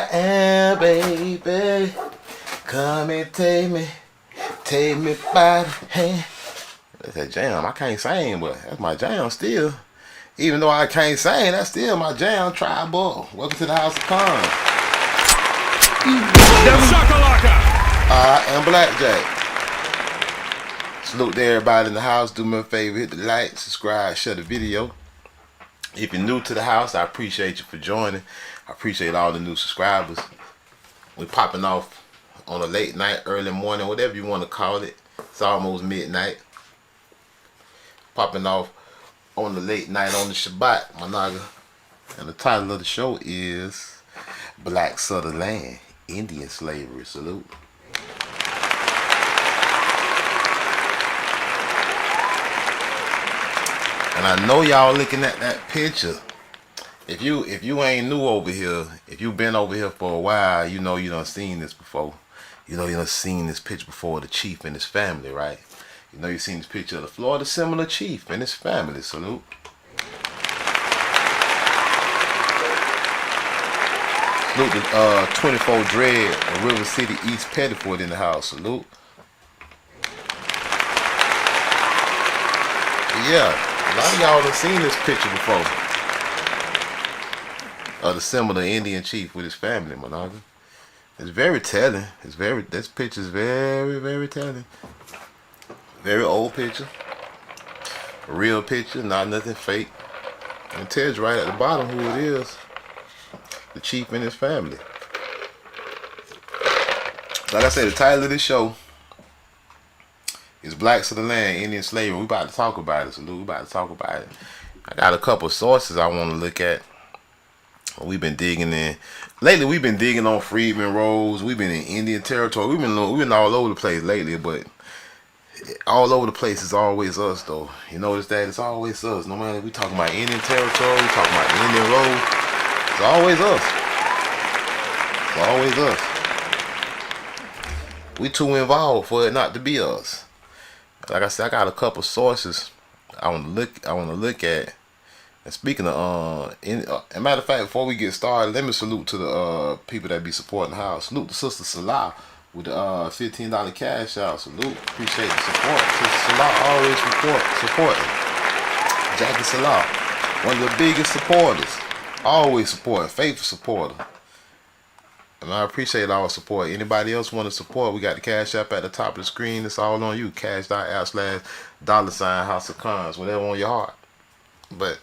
And baby, come and take me by the hand. That's that jam. I can't sing, but that's my jam still. Even though I can't sing, that's still my jam. Tribal. Welcome to the House of Con. I am Blackjack. Salute to everybody in the house. Do me a favor, hit the like, subscribe, share the video. If you're new to the house, I appreciate you for joining. I appreciate all the new subscribers. We're popping off on a late night, early morning, whatever you want to call it. It's almost midnight. Popping off on the late night on the Shabbat, Managa. And the title of the show is Blacks of the Land, Indian Slavery. Salute. And I know y'all looking at that picture. If you ain't new over here, if you been over here for a while, you know you done seen this before. You know you done seen this picture before of the chief and his family, right? You know you seen this picture of the Florida Seminole chief and his family. Salute. Salute the 24 Dread of River City East Pettiford in the house. Salute. Yeah. A lot of y'all have seen this picture before of the Seminole Indian chief with his family, Managa. It's very telling. This picture is very, very telling. Very old picture. A real picture, not nothing fake. And it tells you right at the bottom who it is. The chief and his family. Like I said, the title of this show is Blacks of the Land, Indian Slavery. We about to talk about it. Salute. We about to talk about it. I got a couple of sources I want to look at. We've been digging in. Lately, we've been digging on freedmen rolls. We've been in Indian territory. We've been all over the place lately, but all over the place is always us, though. You notice that it's always us. No matter if we talking about Indian territory, we talking about Indian rolls. It's always us. It's always us. We too involved for it not to be us. Like I said, I got a couple sources I want to look at. And speaking of, as a matter of fact, before we get started, let me salute to the people that be supporting the house. Salute to Sister Salah with the $15 cash out. Salute, appreciate the support. Sister Salah always supporting. Jackie Salah, one of the biggest supporters, always supporting, faithful supporter. And I appreciate our support. Anybody else want to support? We got the cash app at the top of the screen. It's all on you. Cash.app/$ House of Cons. Whatever on your heart. But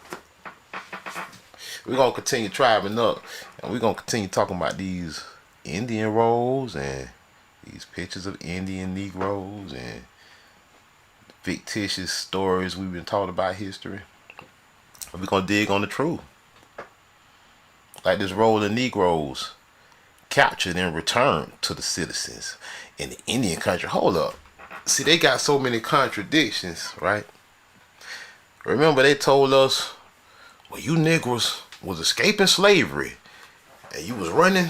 we're going to continue tribing up. And we're going to continue talking about these Indian rolls and these pictures of Indian Negroes and fictitious stories we've been taught about history. And we're going to dig on the truth. Like this roll of Negroes captured and returned to the citizens in the Indian country. Hold up. See, they got so many contradictions, right? Remember, they told us, well, you Negroes was escaping slavery, and you was running,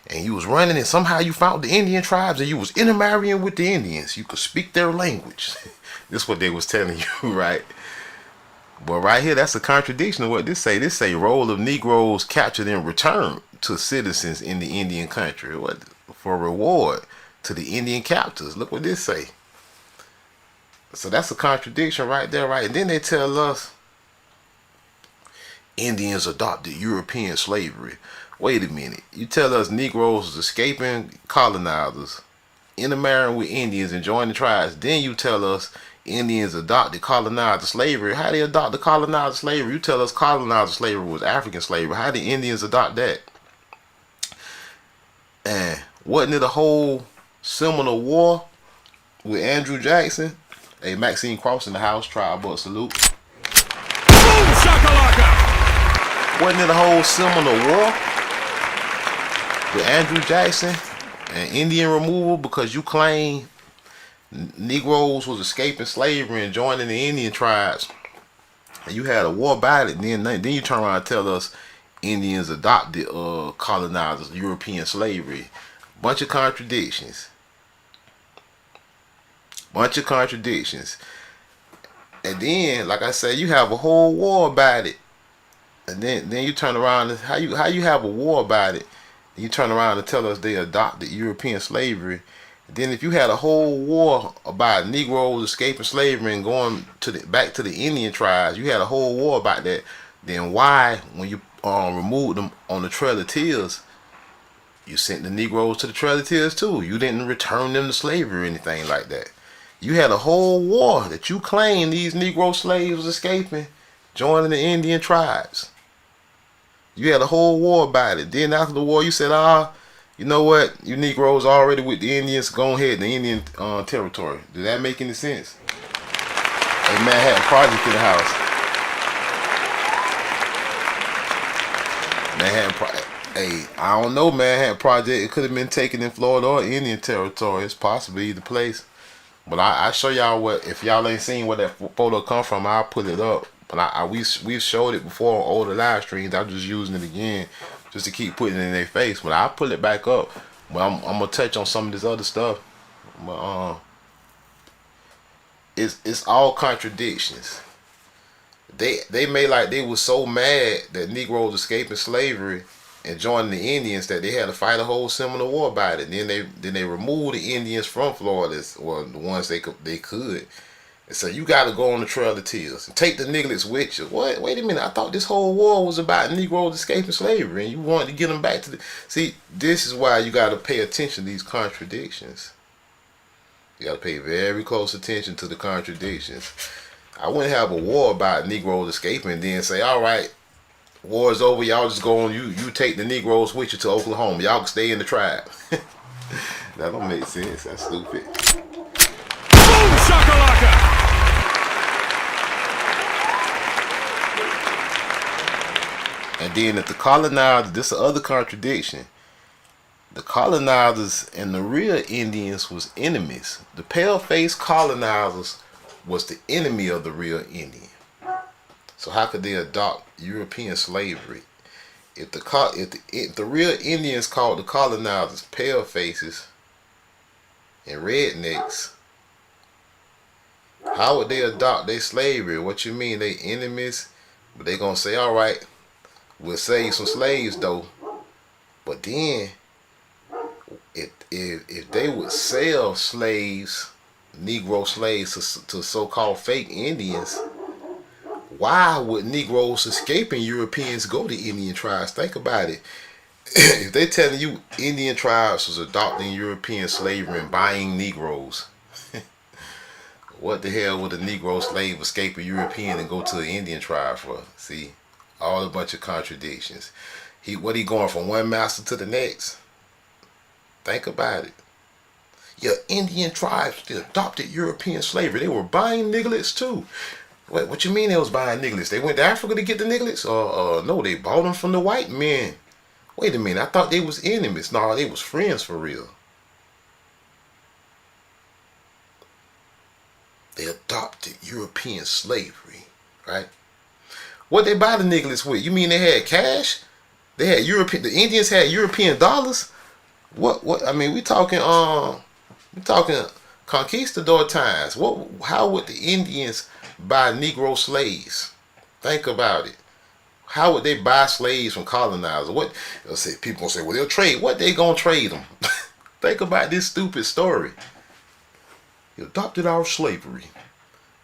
and somehow you found the Indian tribes, and you was intermarrying with the Indians. You could speak their language. This is what they was telling you, right? But right here, that's a contradiction of what this say. This say roll of Negroes captured and returned to citizens in the Indian country. What for reward to the Indian captors? Look what this say. So that's a contradiction right there, right? And then they tell us Indians adopted European slavery. Wait a minute. You tell us Negroes was escaping colonizers, intermarrying with Indians and joining the tribes. Then you tell us Indians adopted colonizer slavery. How they adopt the colonizer slavery? You tell us colonizer slavery was African slavery. How did Indians adopt that? And wasn't it a whole Seminole War with Andrew Jackson? Hey, Maxine Cross in the house. Tribal salute. Boom shakalaka! Wasn't it a whole Seminole War with Andrew Jackson and Indian removal because you claim Negroes was escaping slavery and joining the Indian tribes, and you had a war about it. And then you turn around and tell us Indians adopted colonizers, European slavery. Bunch of contradictions. And then, like I said, you have a whole war about it. And then you turn around and how you have a war about it You turn around and tell us they adopted European slavery. Then if you had a whole war about Negroes escaping slavery and going to back to the Indian tribes, you had a whole war about that. Then why, when you removed them on the Trail of Tears, you sent the Negroes to the Trail of Tears too? You didn't return them to slavery or anything like that. You had a whole war that you claimed these Negro slaves was escaping, joining the Indian tribes. You had a whole war about it. Then after the war, you said, you know what? You Negroes already with the Indians. Go ahead, the Indian territory. Did that make any sense? A Manhattan Project in the house. Hey, I don't know, Manhattan Project. It could have been taken in Florida or Indian territory. It's possibly either place. But I show y'all what. If y'all ain't seen where that photo come from, I'll put it up. But we've showed it before on older live streams. I'm just using it again, just to keep putting it in their face. But I'll put it back up. But I'm gonna touch on some of this other stuff. But it's all contradictions. They made like they was so mad that Negroes escaping slavery and joining the Indians that they had to fight a whole Seminole War about it. Then they removed the Indians from Florida, or the ones they could. And so you got to go on the Trail of Tears and take the nigglets with you. What? Wait a minute. I thought this whole war was about Negroes escaping slavery, and you wanted to get them back to the. See, this is why you got to pay attention to these contradictions. You got to pay very close attention to the contradictions. I wouldn't have a war about Negroes escaping and then say, all right, war is over. Y'all just go on. You take the Negroes with you to Oklahoma. Y'all can stay in the tribe. That don't make sense. That's stupid. Boom shakalaka! And then if the colonizers, this is the other contradiction. The colonizers and the real Indians was enemies. The pale-faced colonizers was the enemy of the real Indian. So how could they adopt European slavery? If the real Indians called the colonizers pale-faces and rednecks, how would they adopt their slavery? What you mean, they enemies? But they gonna say, all right, we'll save some slaves though. But then, if they would sell slaves, Negro slaves to so-called fake Indians, why would Negroes escaping Europeans go to Indian tribes? Think about it. If they telling you Indian tribes was adopting European slavery and buying Negroes, what the hell would a Negro slave escape a European and go to an Indian tribe for? See, all a bunch of contradictions. He going from one master to the next? Think about it. Yeah, Indian tribes, they adopted European slavery. They were buying nigglets too. What you mean they was buying nigglets? They went to Africa to get the nigglets? No, they bought them from the white men. Wait a minute, I thought they was enemies. No, they was friends for real. They adopted European slavery, right? What they buy the nigglets with? You mean they had cash? They had the Indians had European dollars? What I mean, we talking conquistador times. How would the Indians buy Negro slaves? Think about it. How would they buy slaves from colonizers? People gonna say, well, they'll trade. What they gonna trade them? Think about this stupid story. You adopted our slavery.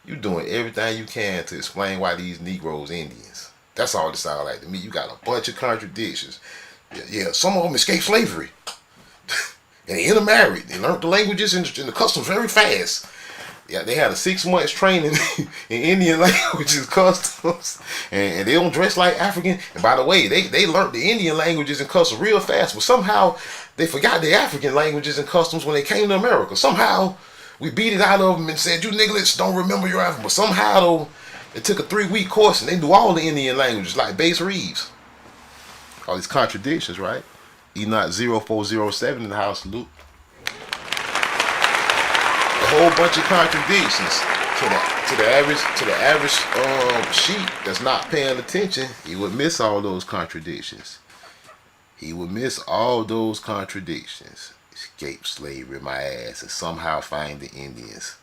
You doing everything you can to explain why these Negroes Indians. That's all it sounds like to me. You got a bunch of contradictions. Yeah, some of them escaped slavery. And they intermarried. They learned the languages and the customs very fast. Yeah, they had a 6 months training in Indian languages, customs, and they don't dress like African. And by the way, they learned the Indian languages and customs real fast, but somehow they forgot the African languages and customs when they came to America. Somehow we beat it out of them and said, you nigglets don't remember your African. But somehow though, they took a 3-week course and they knew all the Indian languages like Bass Reeves. All these contradictions, right? Enoch 0407 in the house, Luke. A whole bunch of contradictions to the average sheep that's not paying attention. He would miss all those contradictions. He would miss all those contradictions. Escape slavery, my ass, and somehow find the Indians.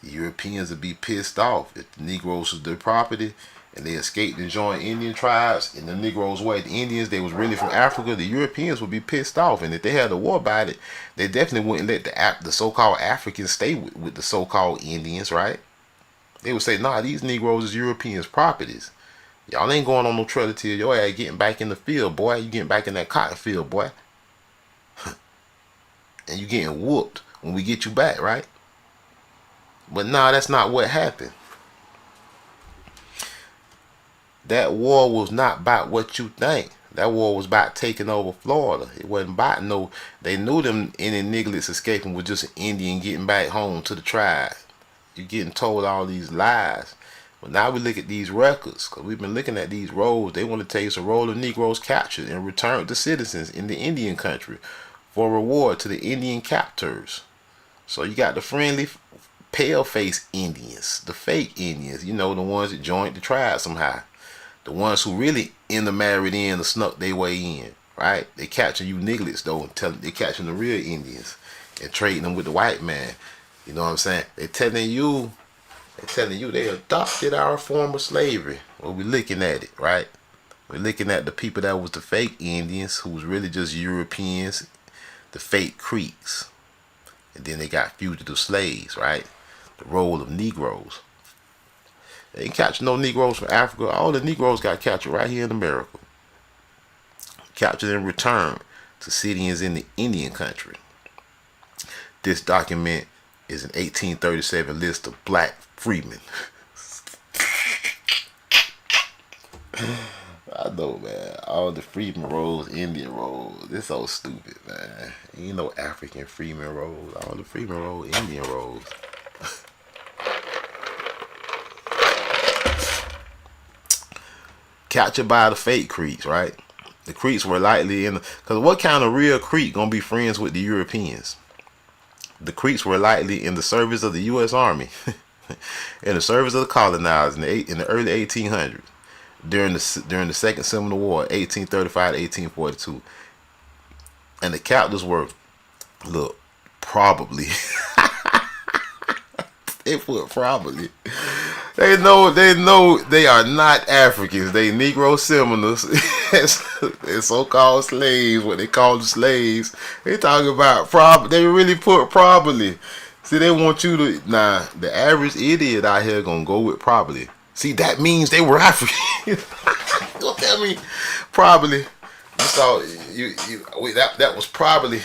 The Europeans would be pissed off if the Negroes was their property and they escaped and joined Indian tribes, and the Negroes were the Indians, they was really from Africa, the Europeans would be pissed off. And if they had a war about it, they definitely wouldn't let the so-called Africans stay with the so-called Indians, right? They would say, nah, these Negroes is Europeans' properties. Y'all ain't going on no trailer till your ass getting back in the field, boy. You getting back in that cotton field, boy. And you getting whooped when we get you back, right? But nah, that's not what happened. That war was not about what you think. That war was about taking over Florida. It wasn't about no. They knew them Indian nigglets escaping was just an Indian getting back home to the tribe. You're getting told all these lies. But now we look at these records, because we've been looking at these rolls. They want to tell us a roll of Negroes captured and returned to citizens in the Indian country for reward to the Indian captors. So you got the friendly, pale-faced Indians, the fake Indians, you know, the ones that joined the tribe somehow. The ones who really married in or snuck their way in, right? They capturing you nigglets though, and they catching the real Indians and trading them with the white man. You know what I'm saying? They telling you they adopted our form of slavery. Well, we're looking at it, right? We're looking at the people that was the fake Indians, who was really just Europeans, the fake Creeks. And then they got fugitive slaves, right? The role of Negroes. They ain't captured no Negroes from Africa. All the Negroes got captured right here in America. Captured and returned to citizens in the Indian country. This document is an 1837 list of black freemen. I know, man. All the freeman rolls, Indian rolls. This so stupid, man. Ain't no African freeman rolls. All the freeman rolls, Indian rolls. Captured by the fake Creeks, right? The Creeks were likely in the... Because what kind of real Creek gonna be friends with the Europeans? The Creeks were likely in the service of the U.S. Army, in the service of the colonizers in the early 1800s, during the Second Seminole War, 1835 to 1842. And the captors were, look, probably... They put probably. They know they are not Africans. They Negro Seminoles. They're so-called slaves, what they call the slaves. They talking about they really put probably. See, they want you to the average idiot out here gonna go with probably. See, that means they were African. Don't tell me probably. You saw that was probably.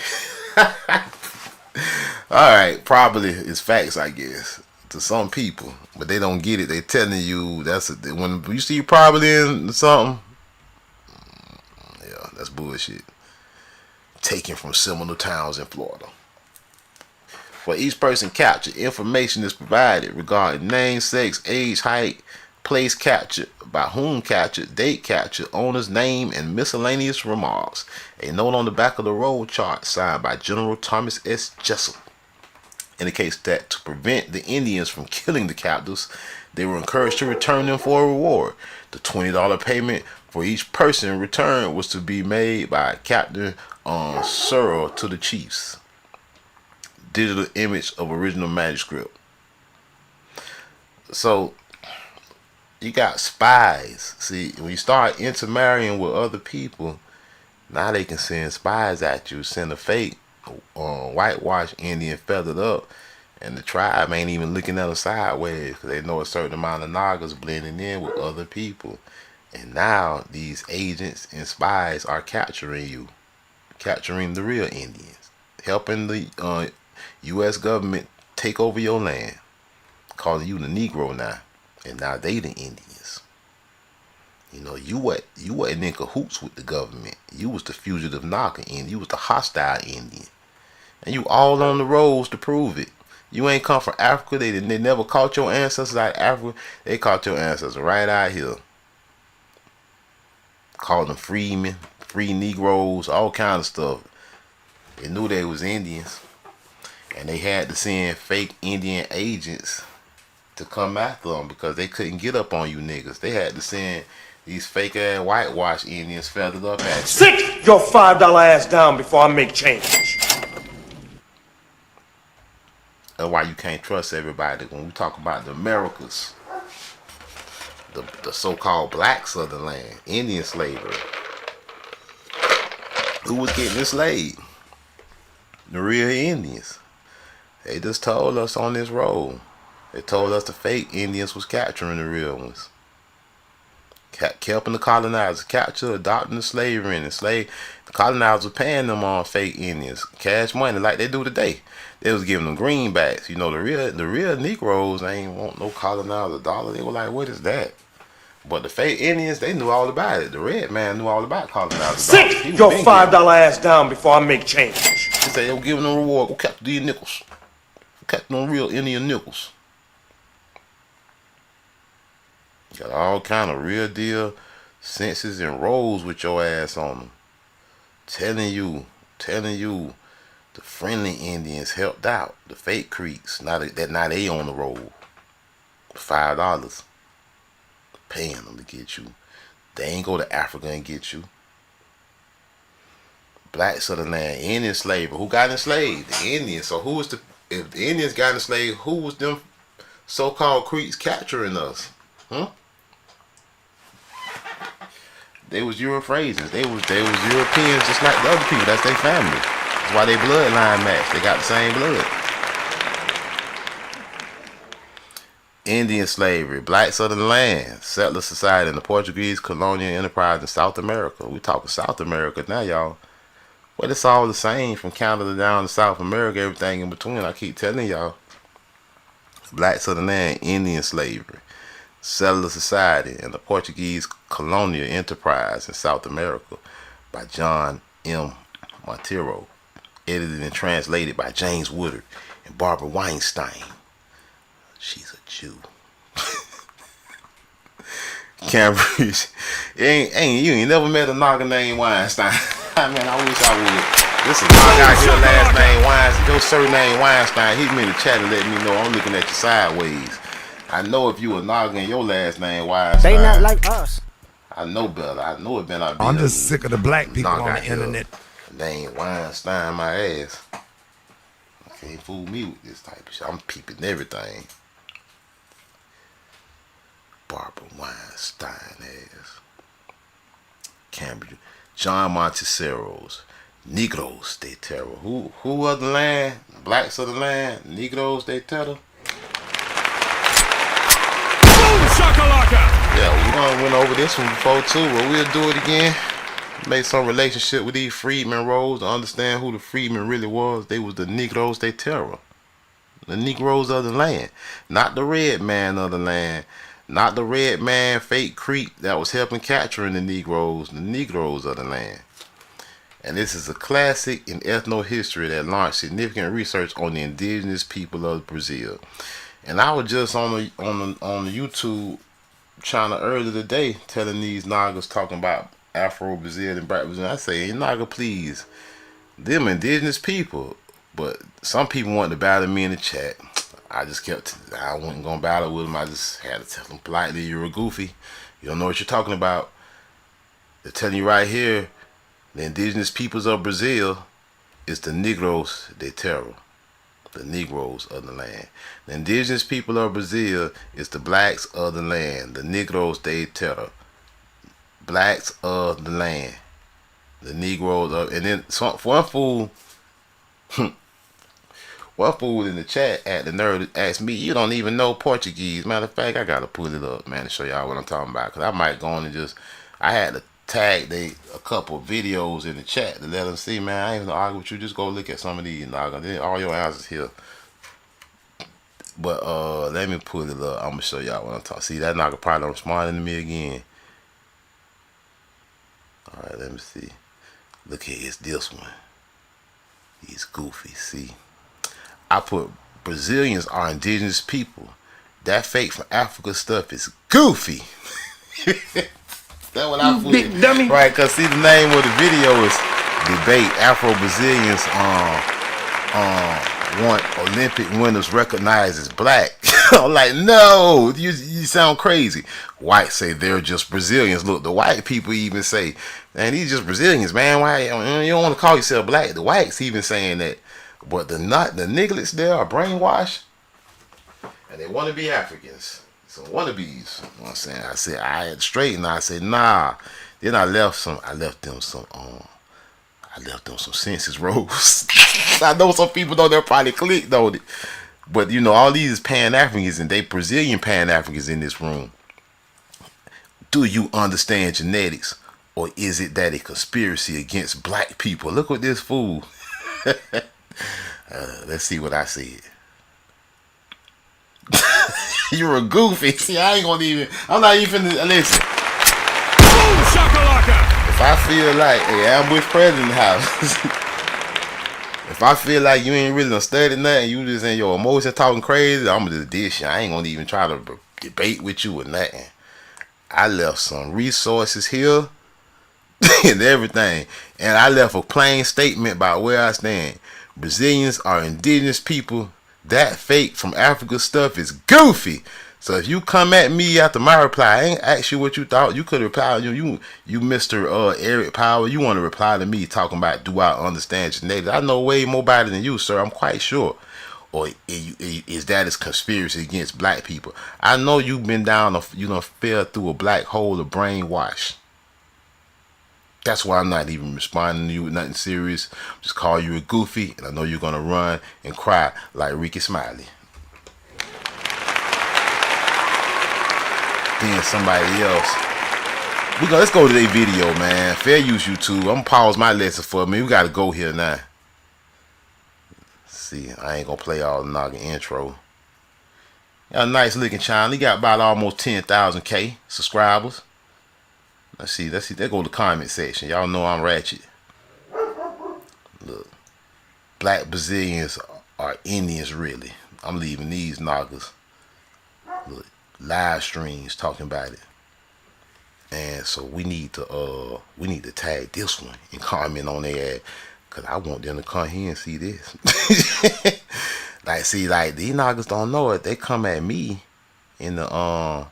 Alright, probably is facts, I guess, to some people, but they don't get it. They telling you when you see probably in something, yeah, that's bullshit. Taken from Seminole towns in Florida. For each person captured, information is provided regarding name, sex, age, height, place captured, by whom captured, date captured, owner's name, and miscellaneous remarks. A note on the back of the roll chart signed by General Thomas S. Jessup indicates that to prevent the Indians from killing the captives, they were encouraged to return them for a reward. The $20 payment for each person in return was to be made by Captain Searle to the chiefs. Digital image of original manuscript. So you got spies. See, when you start intermarrying with other people, now they can send spies at you, send a fake whitewash Indian feathered up, and the tribe ain't even looking at them sideways because they know a certain amount of Nagas blending in with other people. And now these agents and spies are capturing you, capturing the real Indians, helping the U.S. government take over your land, calling you the Negro now, and now they the Indians. You know, you wasn't in cahoots with the government. You was the fugitive Naka Indian. You was the hostile Indian. And you all on the rolls to prove it. You ain't come from Africa. They never caught your ancestors out of Africa. They caught your ancestors right out here. Called them freemen, free Negroes, all kind of stuff. They knew they was Indians. And they had to send fake Indian agents to come after them because they couldn't get up on you niggas. They had to send these fake ass whitewash Indians feathered up at you. Sit your $5 ass down before I make change. That's why you can't trust everybody when we talk about the Americas. the so-called blacks of the land, Indian slavery. Who was getting enslaved? The real Indians. They just told us on this road. They told us the fake Indians was capturing the real ones. Helping the colonizers capture, adopting the slavery, and the colonizers were paying them on fake Indians cash money like they do today. They was giving them greenbacks. You know, the real Negroes ain't want no colonizer dollar. They were like, what is that? But the fake Indians, they knew all about it. The red man knew all about colonizers. Sit your $5 ass down before I make change. He said they were giving them reward. Go catch these nickels. Go catch them real Indian nickels. Got all kind of real deal senses and rolls with your ass on them. Telling you, the friendly Indians helped out the fake Creeks. Now they on the roll. $5, paying them to get you. They ain't go to Africa and get you. Blacks of the land, Indian slavery. Who got enslaved? The Indians. So if the Indians got enslaved, who was them so-called Creeks capturing us? They was Euraphrasians. They was Europeans just like the other people. That's their family. That's why they bloodline match. They got the same blood. Indian slavery, blacks of the land, settler society, and the Portuguese colonial enterprise in South America. We talking South America now, y'all. Well, it's all the same from Canada down to South America, everything in between. I keep telling y'all. Blacks of the land, Indian slavery, settler society, and the Portuguese colonial enterprise in South America by John M. Monteiro. Edited and translated by James Woodard and Barbara Weinstein. She's a Jew. Cambridge. You ain't never met a nigga named Weinstein. I mean, I wish I would. This is a nigga out here, last name Weinstein. Your surname Weinstein. Hit me in the chat and let me know I'm looking at you sideways. I know if you a nigga and your last name Weinstein. They not like us. I know better. I know it been out. I'm just sick of the black people on the internet. Name Weinstein my ass. Can't fool me with this type of shit. I'm peeping everything. Barbara Weinstein ass. Cambridge. John Monteceros. Negros de Terror. Who of the land? Blacks of the land. Negros de Terror. Boom shakalaka! Yeah, we done went over this one before too, but we'll do it again. Made some relationship with these freedmen roles to understand who the freedmen really was. They was the Negros de Terror. The Negroes of the land. Not the red man of the land. Not the red man fake Creek that was helping capturing the Negroes of the land. And this is a classic in ethno-history that launched significant research on the indigenous people of Brazil. And I was just on the YouTube channel earlier today telling these Nagas talking about Afro-Brazil and Black Brazil. I say, Naga, please, them indigenous people. But some people wanted to battle me in the chat. I wasn't going to battle with them. I just had to tell them politely, you're a goofy. You don't know what you're talking about. They're telling you right here, the indigenous peoples of Brazil is the Negros de Terror. The Negroes of the land. The indigenous people of Brazil is the blacks of the land. The Negros de Terror. Blacks of the land. The Negroes of... And then one fool in the chat at the nerd asked me, you don't even know Portuguese. Matter of fact, I gotta pull it up, man, to show y'all what I'm talking about. Because I might go on and just... I had to tag a couple of videos in the chat to let them see, man, I ain't gonna argue with you. Just go look at some of these, then all your answers here. But let me pull it up. I'm gonna show y'all what I'm talking. See, that nigga probably don't respond to me again. Alright, let me see. Look here, it's this one. He's goofy, see. I put Brazilians are indigenous people. That fake from Africa stuff is goofy. That's what I put. Big dummy. Right, because see, the name of the video is Debate Afro-Brazilians want Olympic winners recognized as black. I'm like, no, you sound crazy. Whites say they're just Brazilians. Look, the white people even say, man, these just Brazilians, man. Why you don't want to call yourself black? The whites even saying that. But the nigglets there are brainwashed and they want to be Africans. some wannabes. You know what I'm saying? I said I had straight, and I said nah. Then I left them some Senses rolls. I know some people though, they'll probably clicked on it. But you know, all these Pan-Africans and they Brazilian Pan-Africans in this room. Do you understand genetics? Or is it that a conspiracy against black people? Look at this fool. Let's see what I said. You're a goofy. See, I'm not even finna listen. Boom shakalaka! If I feel like, hey, I'm with President House. If I feel like you ain't really done studied nothing, you just in your emotions talking crazy, I'm gonna just dish you. I ain't gonna even try to debate with you or nothing. I left some resources here and everything. And I left a plain statement about where I stand. Brazilians are indigenous people. That fake from Africa stuff is goofy. So if you come at me after my reply, I ain't ask you what you thought. You could reply, you Mr. Eric Power. You want to reply to me talking about do I understand genetics? I know way more about it than you, sir. I'm quite sure. Or is that a conspiracy against black people? I know you've been down, you done fell through a black hole of brainwash. That's why I'm not even responding to you with nothing serious. Just call you a goofy, and I know you're gonna run and cry like Ricky Smiley. Then somebody else. Let's go to their video, man. Fair use YouTube. I'm gonna pause my lesson for me. We gotta go here now. See, I ain't gonna play all the noggin intro. Got a nice looking channel. He got about almost 10,000K subscribers. Let's see. There go the comment section. Y'all know I'm ratchet. Look. Black Brazilians are Indians, really. I'm leaving these knockers. Look. Live streams talking about it. And so we need to tag this one and comment on their ad. Cause I want them to come here and see this. Like these knockers don't know it. They come at me in the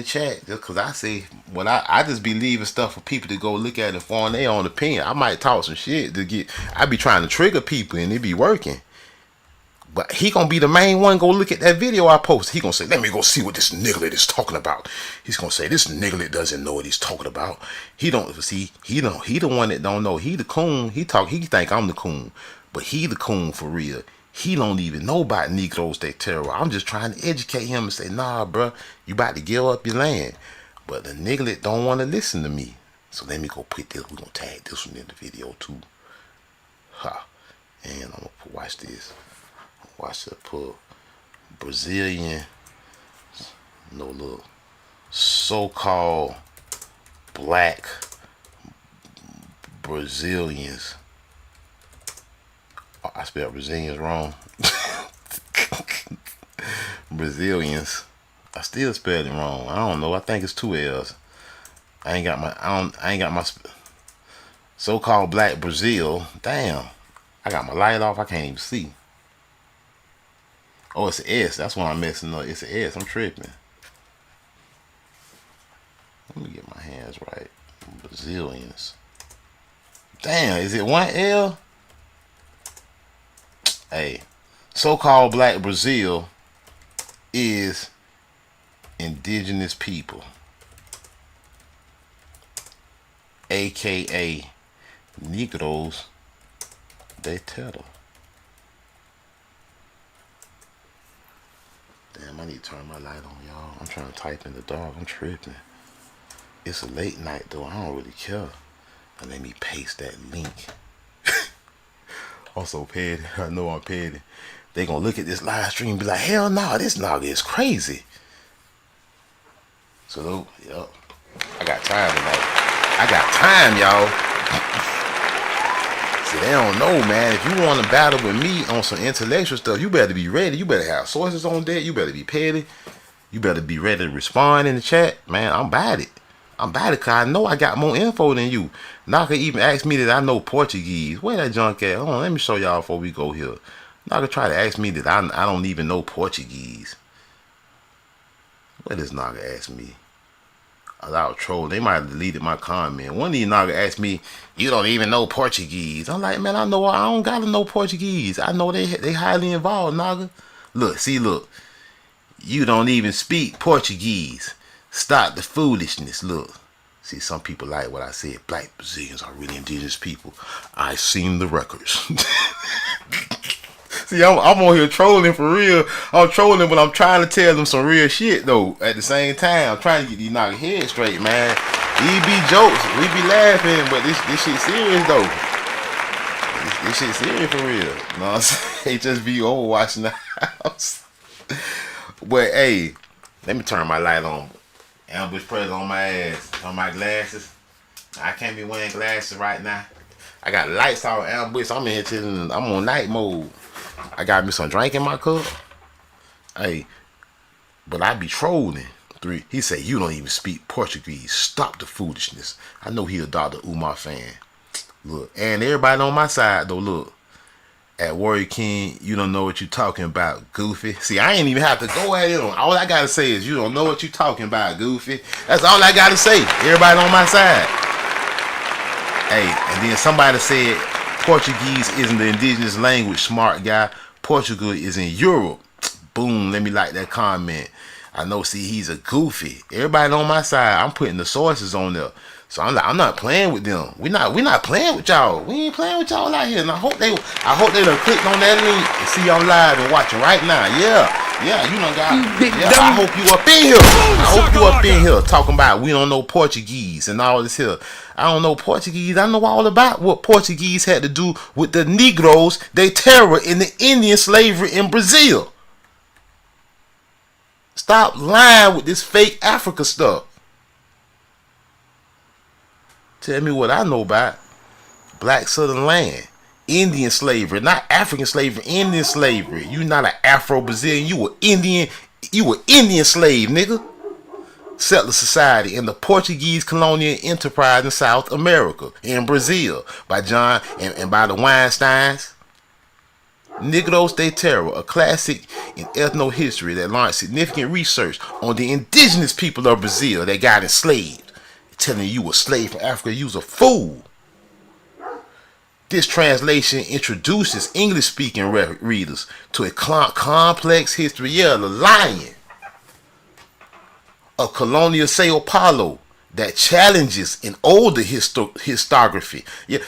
chat just cause I say when I just be leaving stuff for people to go look at and form their own opinion. I might talk some shit I be trying to trigger people and it be working. But he gonna be the main one. Go look at that video I posted. He gonna say, "Let me go see what this nigga is talking about." He's gonna say, "This nigga doesn't know what he's talking about." He don't see. He the one that don't know. He the coon. He think I'm the coon, but he the coon for real. He don't even know about Negroes that terror. I'm just trying to educate him and say, "Nah, bruh, you about to give up your land." But the nigga don't want to listen to me. So let me go put this. We gonna tag this one in the video too. Ha, and I'm gonna watch this. Watch it, put Brazilian, no look, so-called black Brazilians. Oh, I spelled Brazilians wrong. Brazilians. I still spelled it wrong. I don't know. I think it's 2 L's. I ain't got my so-called black Brazil. Damn. I got my light off. I can't even see. Oh, it's an S. That's why I'm messing up. It's an S. I'm tripping. Let me get my hands right. Brazilians. Damn, is it 1 L? Hey, so-called black Brazil is indigenous people. AKA Negroes de terra. Damn, I need to turn my light on, y'all. I'm trying to type in the dark. I'm tripping. It's a late night, though. I don't really care. But let me paste that link. Also petty. I know I'm petty. They gonna look at this live stream and be like, hell no, this nigga is crazy. So, yup. I got time tonight. I got time, y'all. See, they don't know, man. If you want to battle with me on some intellectual stuff, you better be ready. You better have sources on deck. You better be petty. You better be ready to respond in the chat. Man, I'm about it. I'm about it because I know I got more info than you. Naka even asked me that I know Portuguese. Where that junk at? Hold on, let me show y'all before we go here. Naka try to ask me that I don't even know Portuguese. Where does Naka ask me? I was trolling. They might have deleted my comment. One of these niggas asked me, "You don't even know Portuguese?" I'm like, man, I don't gotta know Portuguese. I know they highly involved, nigga. Look, see, look. You don't even speak Portuguese. Stop the foolishness. Look. See, some people like what I said. Black Brazilians are really indigenous people. I've seen the records. See, I'm on here trolling for real. I'm trolling, but I'm trying to tell them some real shit, though. At the same time, I'm trying to get these knocked heads straight, man. These be jokes. We be laughing, but this shit serious, though. This shit serious for real. You know what I'm saying? It just be overwatching the house. But, hey, let me turn my light on. Ambush pressure on my ass. On my glasses. I can't be wearing glasses right now. I got lights on ambush. I'm in here chilling. I'm on night mode. I got me some drink in my cup. Hey, but I be trolling. He said, you don't even speak Portuguese. Stop the foolishness. I know he a Dr. Umar fan. Look, and everybody on my side, though, look. At Warrior King, you don't know what you talking about, Goofy. See, I ain't even have to go at it. All I gotta say is you don't know what you talking about, Goofy. That's all I gotta say. Everybody on my side. Hey, and then somebody said Portuguese isn't the indigenous language, smart guy. Portugal is in Europe. Boom, let me like that comment. I know, see, he's a goofy. Everybody on my side, I'm putting the sources on there. So I'm not playing with them. We not playing with y'all. We ain't playing with y'all out here. And I hope they done clicked on that link and see y'all live and watching right now. Yeah, you done got. I hope you up in here. I hope you up in here talking about we don't know Portuguese and all this here. I don't know Portuguese. I know all about what Portuguese had to do with the Negroes, they terror in the Indian slavery in Brazil. Stop lying with this fake Africa stuff. Tell me what I know about black southern land. Indian slavery, not African slavery, Indian slavery. You not an Afro-Brazilian, you were Indian slave, nigga. Settler society in the Portuguese colonial enterprise in South America, in Brazil, by John and by the Weinsteins. Negros de Terra, a classic in ethno-history that launched significant research on the indigenous people of Brazil that got enslaved. Telling you a slave from Africa, you was a fool. This translation introduces English-speaking readers to a complex history, the lion of colonial Sao Paulo that challenges an older historiography.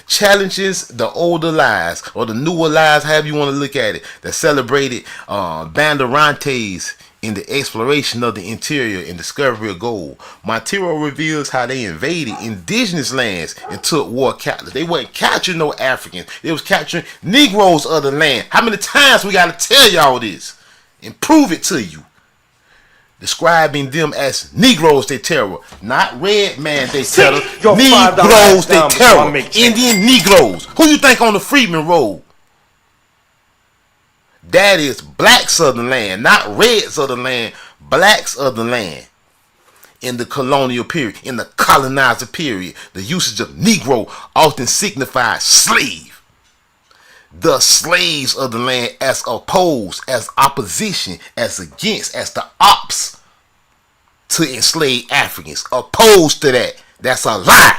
Challenges the older lies or the newer lies, however you want to look at it, that celebrated Bandeirantes in the exploration of the interior and discovery of gold. Montero reveals how they invaded indigenous lands and took war captives. They weren't capturing no Africans. They was capturing Negroes of the land. How many times we got to tell y'all this and prove it to you? Describing them as Negroes they terror, not red man they terror. Negroes they terror. Indian Negroes. Who you think on the Freedman Road? That is blacks of the land, not reds of the land, blacks of the land. In the colonial period, in the colonizer period, the usage of Negro often signifies slave. The slaves of the land as opposed, as opposition, as against, as the ops to enslaved Africans. Opposed to that. That's a lie.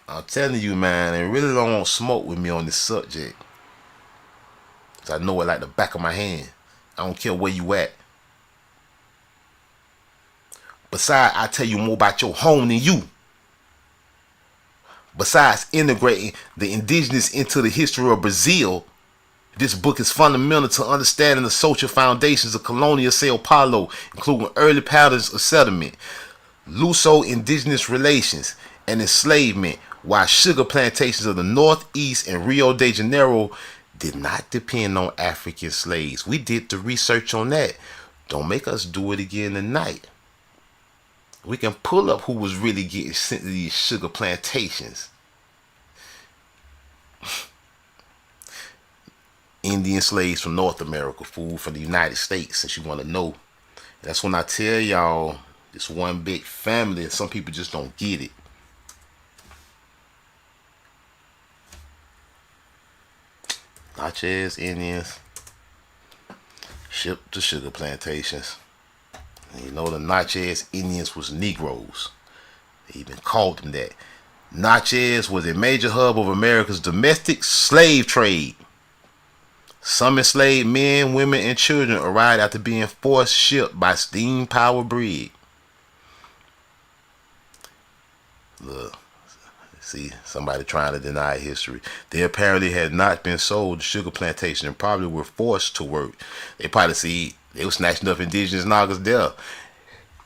I'm telling you, man, they really don't want smoke with me on this subject. Cause I know it like the back of my hand. I don't care where you at. Besides, I tell you more about your home than you. Besides integrating the indigenous into the history of Brazil, this book is fundamental to understanding the social foundations of colonial Sao Paulo, including early patterns of settlement, Luso-indigenous relations, and enslavement, while sugar plantations of the Northeast and Rio de Janeiro did not depend on African slaves. We did the research on that. Don't make us do it again tonight. We can pull up who was really getting sent to these sugar plantations. Indian slaves from North America, fool, from the United States, since you want to know. That's when I tell y'all, it's one big family, and some people just don't get it. Natchez Indians shipped to sugar plantations. And you know the Natchez Indians was Negroes. They even called them that. Natchez was a major hub of America's domestic slave trade. Some enslaved men, women, and children arrived after being forced shipped by steam-powered brig. Look, see, somebody trying to deny history. They apparently had not been sold to sugar plantation and probably were forced to work. They probably they were snatching up indigenous Nagas there.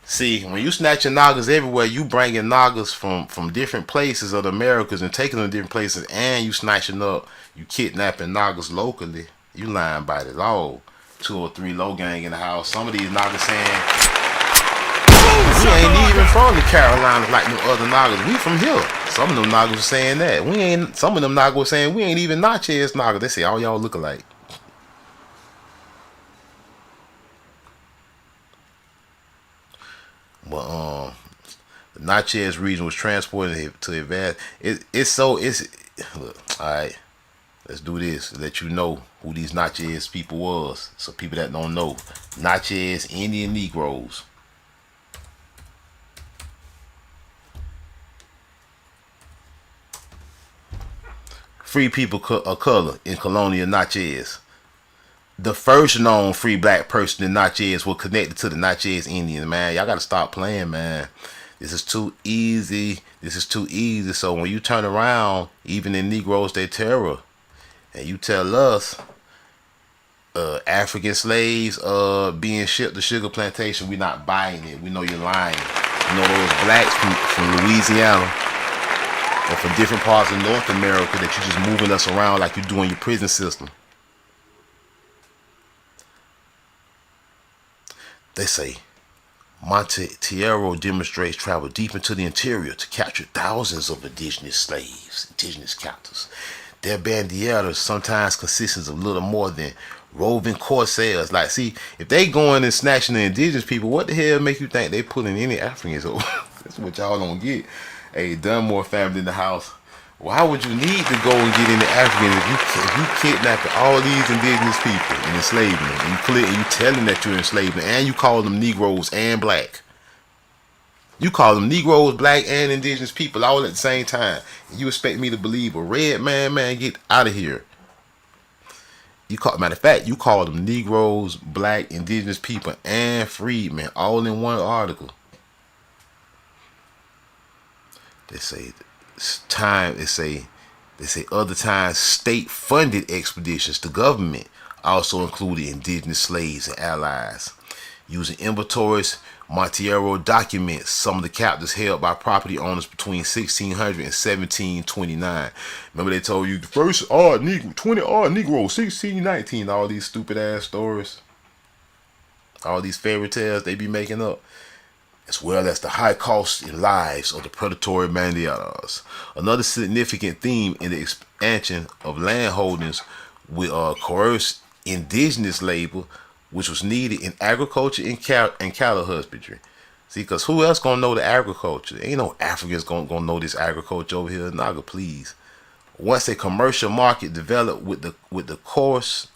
See, when you snatching Nagas everywhere, you bringing Nagas from different places of the Americas and taking them to different places, and you snatching up, you kidnapping Nagas locally. You lying by the law. 2 or 3 low gang in the house. Some of these Nagas saying, we ain't even from the Carolinas like no other Nagas. We from here. Some of them Nagas were saying that. Some of them Nagas were saying we ain't even Natchez Nagas. They say all y'all look alike. But the Natchez region was transported to advance. Look, alright. Let's do this. Let you know who these Natchez people was. So people that don't know. Natchez Indian Negroes. Free people of color in colonial Natchez. The first known free black person in Natchez was connected to the Natchez Indians, man. Y'all gotta stop playing, man. This is too easy. This is too easy. So when you turn around, even in Negroes, they terror. And you tell us African slaves being shipped to sugar plantation, we not buying it. We know you're lying. You know those blacks from Louisiana or from different parts of North America that you're just moving us around like you do in your prison system. They say Monteiro demonstrates travel deep into the interior to capture thousands of indigenous slaves, indigenous captors. Their bandilleras sometimes consists of little more than roving corsairs. Like, see, if they going and snatching the indigenous people, what the hell make you think they pulling any Africans over? That's what y'all don't get. Hey, Dunmore family in the house. Why would you need to go and get into Africans if you kidnapping all these indigenous people and enslaving them, and you telling that you're enslaving, and you call them Negroes and black? You call them Negroes, black, and indigenous people all at the same time. You expect me to believe a red man, get out of here. Matter of fact, you call them Negroes, black, indigenous people, and freedmen all in one article. They say other times state-funded expeditions to government also included indigenous slaves and allies. Using inventories, Monteiro documents some of the captives held by property owners between 1600 and 1729. Remember they told you the first 20 odd Negroes, 1619, all these stupid ass stories, all these fairy tales they be making up, as well as the high costs in lives of the predatory bandidos. Another significant theme in the expansion of land holdings with coerced indigenous labor, which was needed in agriculture and cattle husbandry. See, because who else gonna know the agriculture? Ain't no Africans gonna know this agriculture over here, Naga, please. Once a commercial market developed with the coast,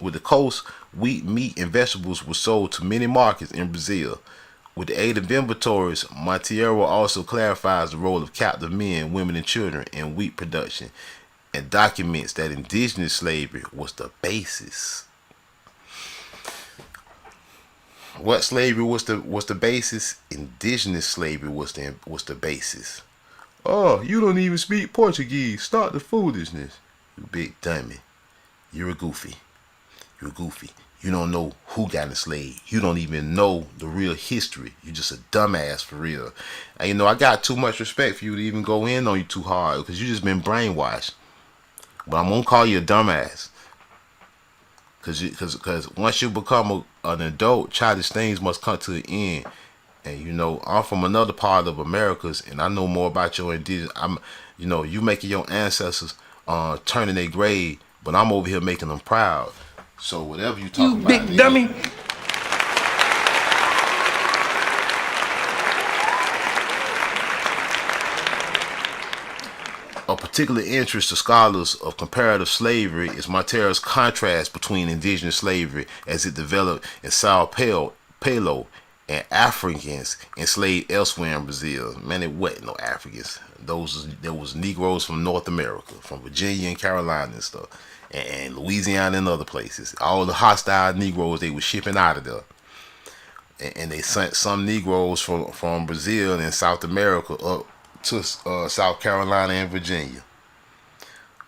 wheat, meat, and vegetables were sold to many markets in Brazil. With the aid of inventories, Monteiro also clarifies the role of captive men, women, and children in wheat production, and documents that indigenous slavery was the basis. What slavery was the basis? Indigenous slavery was the basis. Oh, you don't even speak Portuguese. Start the foolishness. You big dummy. You're a goofy. You're a goofy. You don't know who got enslaved. You don't even know the real history. You're just a dumbass for real. And I got too much respect for you to even go in on you too hard because you just been brainwashed. But I'm gonna call you a dumbass. Cause once you become an adult, childish things must come to an end. And I'm from another part of Americas, and I know more about your indigenous. You making your ancestors turning their grave, but I'm over here making them proud. So whatever you talking about, big dummy. A particular interest to scholars of comparative slavery is Monteiro's contrast between indigenous slavery as it developed in Sao Paulo and Africans enslaved elsewhere in Brazil. Man, it wasn't no Africans. There was Negroes from North America, from Virginia and Carolina and stuff, and Louisiana and other places. All the hostile Negroes they were shipping out of there, and they sent some Negroes from Brazil and South America up to South Carolina and Virginia.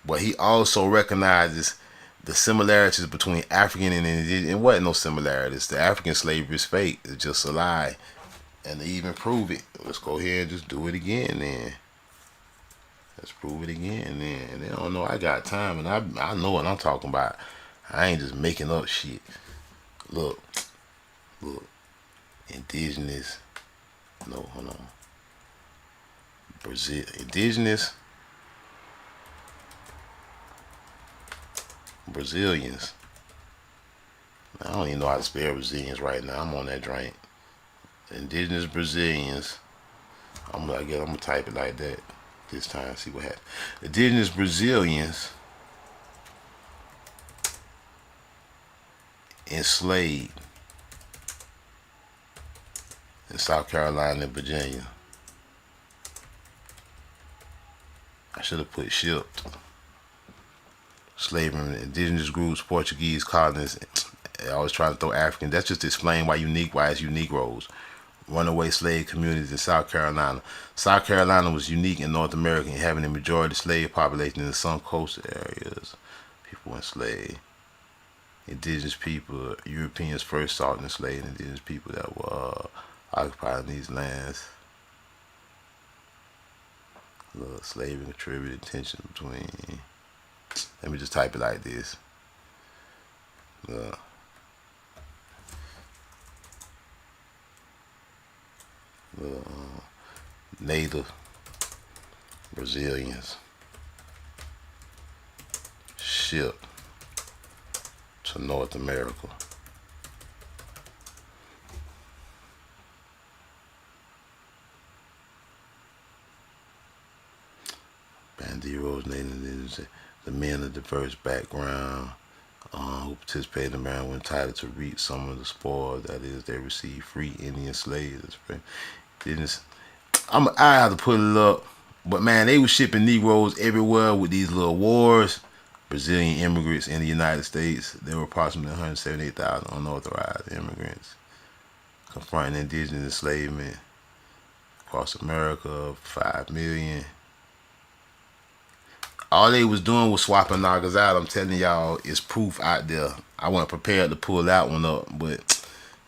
But he also recognizes the similarities between African and Indigenous. It wasn't no similarities. The African slavery is fake. It's just a lie. And they even prove it. Let's go ahead and just do it again then. Let's prove it again then. They don't know I got time, and I know what I'm talking about. I ain't just making up shit. Look. Indigenous. No, hold on. Brazil. Indigenous. Brazilians. I don't even know how to spell Brazilians right now. I'm on that drink. Indigenous Brazilians. I'm gonna type it like that this time. See what happens. Indigenous Brazilians enslaved in South Carolina and Virginia. I should have put shipped. Slavery, indigenous groups, Portuguese colonists. I always trying to throw African. That's just to explain why it's you Negroes. Runaway slave communities in South Carolina. South Carolina was unique in North America in having a majority slave population in some coastal areas. People enslaved. Indigenous people, Europeans first sought and enslaved indigenous people that were occupying these lands. Slavery contributed tension between. Let me just type it like this. Native Brazilians shipped to North America. Bandidos, native, the men of diverse background who participated in the marriage were entitled to reap some of the spoil. That is, they received free Indian slaves. I have to put it up, but man, they were shipping Negroes everywhere with these little wars. Brazilian immigrants in the United States. There were approximately 178,000 unauthorized immigrants confronting indigenous enslavement across America. 5 million. All they was doing was swapping niggas out. I'm telling y'all, it's proof out there. I wasn't prepared to pull that one up, but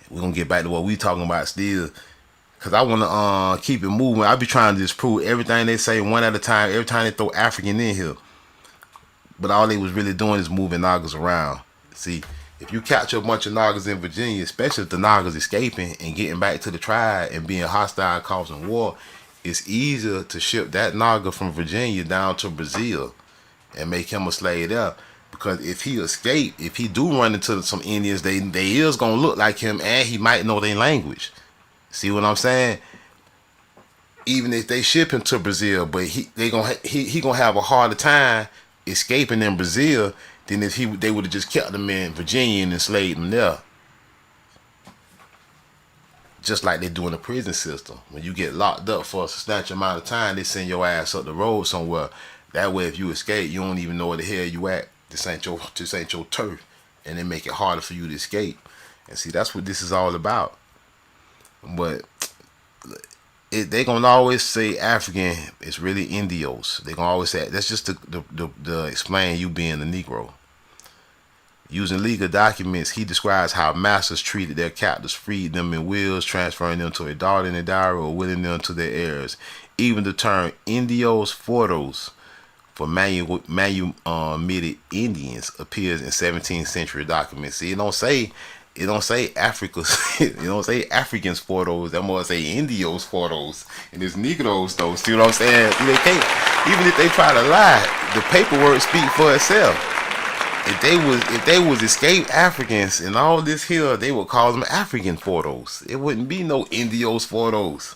we're gonna get back to what we talking about still. Cause I wanna keep it moving. I be trying to disprove everything they say one at a time, every time they throw African in here. But all they was really doing is moving Nagas around. See, if you capture a bunch of Nagas in Virginia, especially if the Nagas escaping and getting back to the tribe and being hostile, causing war, it's easier to ship that Naga from Virginia down to Brazil and make him a slave there. Because if he escape, if he do run into some Indians, they is gonna look like him, and he might know their language. See what I'm saying? Even if they ship him to Brazil, but he gonna have a harder time escaping in Brazil than if they would have just kept him in Virginia and enslaved him there. Just like they do in the prison system. When you get locked up for a substantial amount of time, they send your ass up the road somewhere. That way, if you escape, you don't even know where the hell you at. This ain't your turf, and they make it harder for you to escape. And see, that's what this is all about. But they gonna always say African. It's really Indios. They gonna always say that's just to explain you being a Negro. Using legal documents, he describes how masters treated their captives, freed them in wills, transferring them to a daughter in a dowry, or willing them to their heirs. Even the term Indios Fordos for manumitted Indians appears in 17th century documents. See, it don't say Africa's, it don't say Africans Fordos. That more say Indios Fordos, and it's Negroes though. See what I'm saying? They can't, even if they try to lie, the paperwork speak for itself. If they was escaped Africans and all this here, they would call them African Fordos. It wouldn't be no Indios Fordos.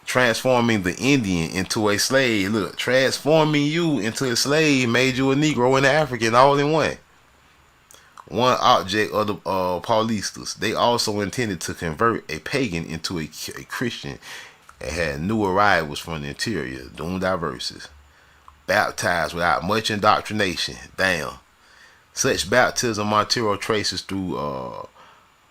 Transforming the Indian into a slave. Look, transforming you into a slave made you a Negro and an African all in one. one object of the Paulistas. They also intended to convert a pagan into a Christian and had new arrivals from the interior, doomed diverses, baptized without much indoctrination. Damn. Such baptism Montero traces through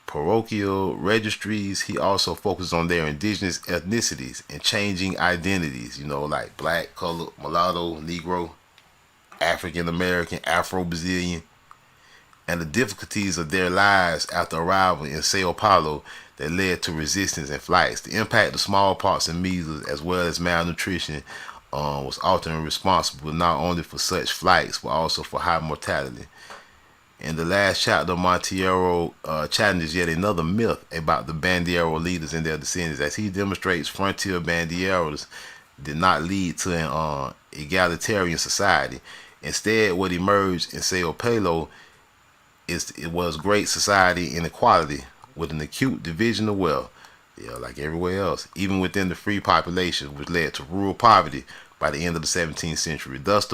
parochial registries. He also focuses on their indigenous ethnicities and changing identities, like black, colored, mulatto, Negro, African American, Afro-Brazilian, and the difficulties of their lives after arrival in Sao Paulo that led to resistance and flights. The impact of smallpox and measles, as well as malnutrition, was often responsible not only for such flights, but also for high mortality. In the last chapter, Montero challenges yet another myth about the Bandeiro leaders and their descendants, as he demonstrates frontier Bandeiros did not lead to an egalitarian society. Instead, what emerged in Sao Paulo was great society inequality with an acute division of wealth, like everywhere else, even within the free population, which led to rural poverty by the end of the 17th century. Thus,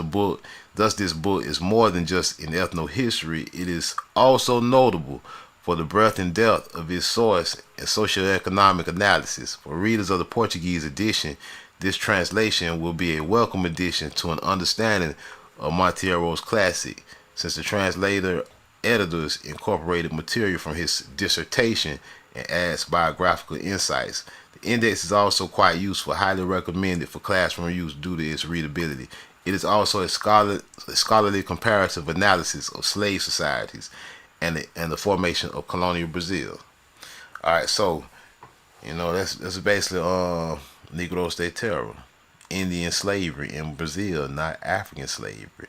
this book is more than just an ethno-history. It is also notable for the breadth and depth of its source and socioeconomic analysis. For readers of the Portuguese edition, this translation will be a welcome addition to an understanding of Montero's classic, since the translator editors incorporated material from his dissertation and adds biographical insights. The index is also quite useful, highly recommended for classroom use due to its readability. It is also a scholarly comparative analysis of slave societies and the formation of colonial Brazil. All right, so that's basically Negros de Terra, Indian slavery in Brazil, not African slavery,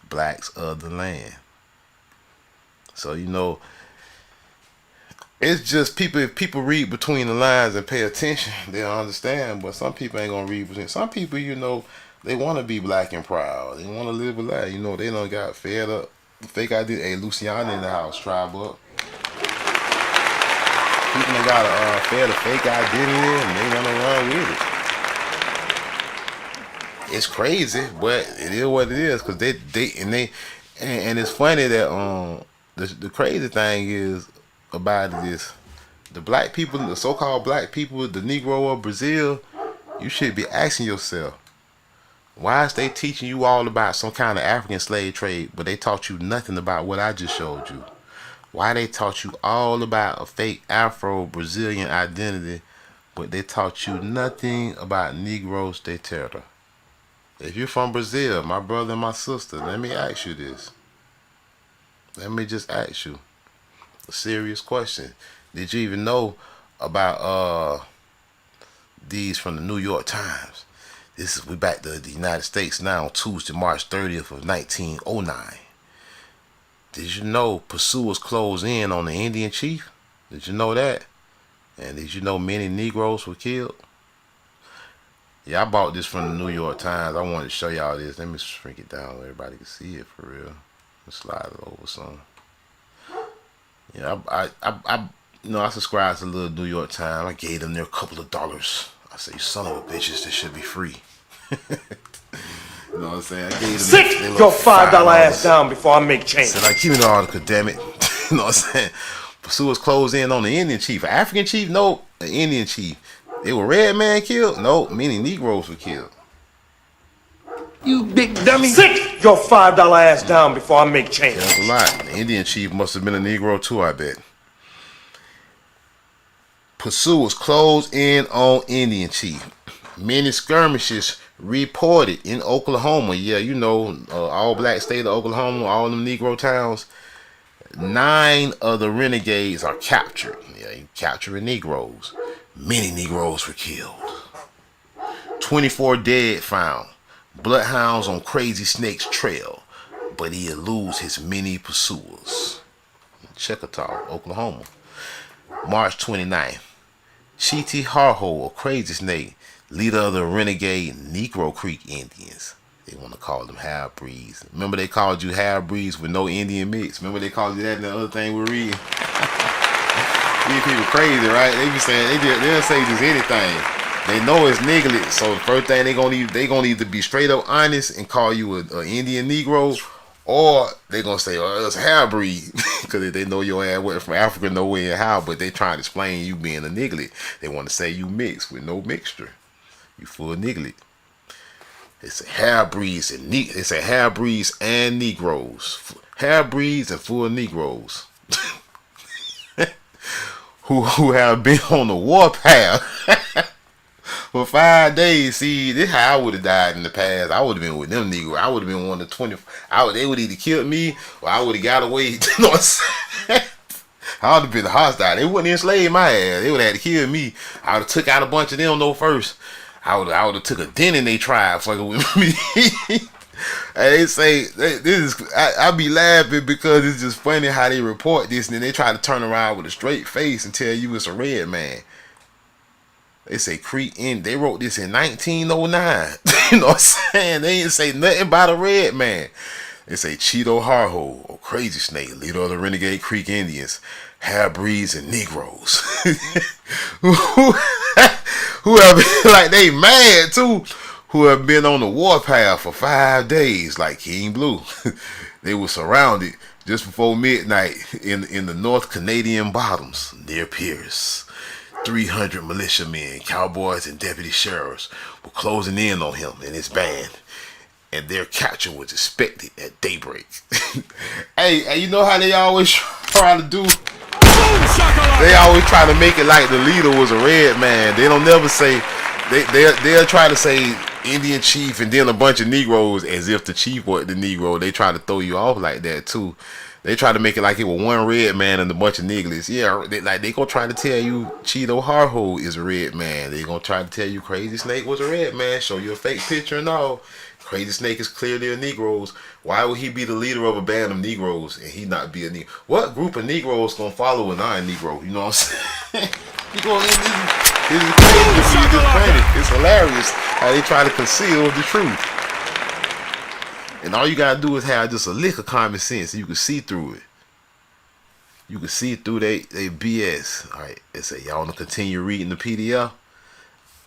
blacks of the land. So it's just people. If people read between the lines and pay attention, they'll understand. But some people ain't gonna read between. Some people, they want to be black and proud. They want to live a life. They done got fed up. Fake ID. Hey, Luciana in the house. Tribe up. People done got fed a fake identity, and they want to run with it. It's crazy, but it is what it is. Cause and it's funny that the crazy thing is about it is the black people, the so-called black people, the Negro of Brazil. You should be asking yourself, why is they teaching you all about some kind of African slave trade, but they taught you nothing about what I just showed you? Why they taught you all about a fake Afro-Brazilian identity, but they taught you nothing about Negros de Terra? If you're from Brazil, my brother and my sister, let me ask you this. Let me just ask you a serious question. Did you even know about these from the New York Times? We back to the United States now on Tuesday, March 30th of 1909. Did you know pursuers closed in on the Indian chief? Did you know that? And did you know many Negroes were killed? Yeah, I bought this from the New York Times. I wanted to show y'all this. Let me shrink it down so everybody can see it for real. Let's slide it over some. Yeah, I subscribed to the little New York Times. I gave them their couple of dollars. I say, you son of a bitches, this should be free. You know what I'm saying? I gave them Sit your $5 ass down before I make change. I said, like, keep it all, damn it. You know what I'm saying? Pursuers closed in on the Indian chief. African chief? No, an Indian chief. They were red man killed? No, many Negroes were killed. You big dummy. Sit your $5 ass down before I make change. That's a lot. The Indian chief must have been a Negro too, I bet. Pursuers closed in on Indian chief. Many skirmishes reported in Oklahoma. Yeah, all black state of Oklahoma, all them Negro towns. 9 of the renegades are captured. Yeah, you capturing Negroes. Many Negroes were killed. 24 dead found. Bloodhounds on Crazy Snake's trail, but he eludes his many pursuers. Chickasaw, Oklahoma. March 29th. Chiti Harho, or Crazy Snake, leader of the renegade Negro Creek Indians. They want to call them half-breeds. Remember they called you half-breeds with no Indian mix? Remember they called you that in the other thing we're reading? These people crazy, right? They be saying, they'll say just anything. They know it's niggly, so the first thing they gonna either be straight up honest and call you an Indian Negro, or they gonna say, oh, it's half breed. Because they know your ass wasn't from Africa, no way and how, but they trying to explain you being a niglet. They want to say you mixed with no mixture. You full niglet. It's a half-breeds and it's a half-breeds and Negroes. Half-breeds and full Negroes. who have been on the warpath for 5 days. See, this is how I would have died in the past. I would have been with them Negroes. I would have been one of the 20. They would either killed me or I would have got away. You know what I'm saying? I would have been hostile. They wouldn't enslave my ass. They would have had to kill me. I would have took out a bunch of them though first. I would have took a dent in they tribe fucking with me. And they say this is I be laughing because it's just funny how they report this and then they try to turn around with a straight face and tell you it's a red man. They say Creek in. They wrote this in 1909. You know what I'm saying? They didn't say nothing about a red man. They say Cheeto Harho or Crazy Snake, leader of the Renegade Creek Indians, half-breeds and Negroes, who have been like they mad too. Who have been on the warpath for 5 days, like King Blue. They were surrounded just before midnight in the North Canadian Bottoms near Pierce. 300 militiamen, cowboys, and deputy sheriffs were closing in on him and his band, and their capture was expected at daybreak. Hey, you know how they always try to do? They always try to make it like the leader was a red man. They don't never say. They'll try to say Indian chief and then a bunch of Negroes as if the chief was the Negro. They try to throw you off like that too. They try to make it like it was one red man and a bunch of niggas. Yeah, they gonna try to tell you Cheeto Harho is a red man. They gonna try to tell you Crazy Snake was a red man. Show you a fake picture and all. Crazy Snake is clearly a Negroes. Why would he be the leader of a band of Negroes and he not be a Negro? What group of Negroes gonna follow a non-Negro? You know what I'm saying? This is crazy. It's hilarious how they try to conceal the truth. And all you gotta do is have just a lick of common sense and you can see through it. You can see through they BS. Alright, they say y'all wanna continue reading the PDF?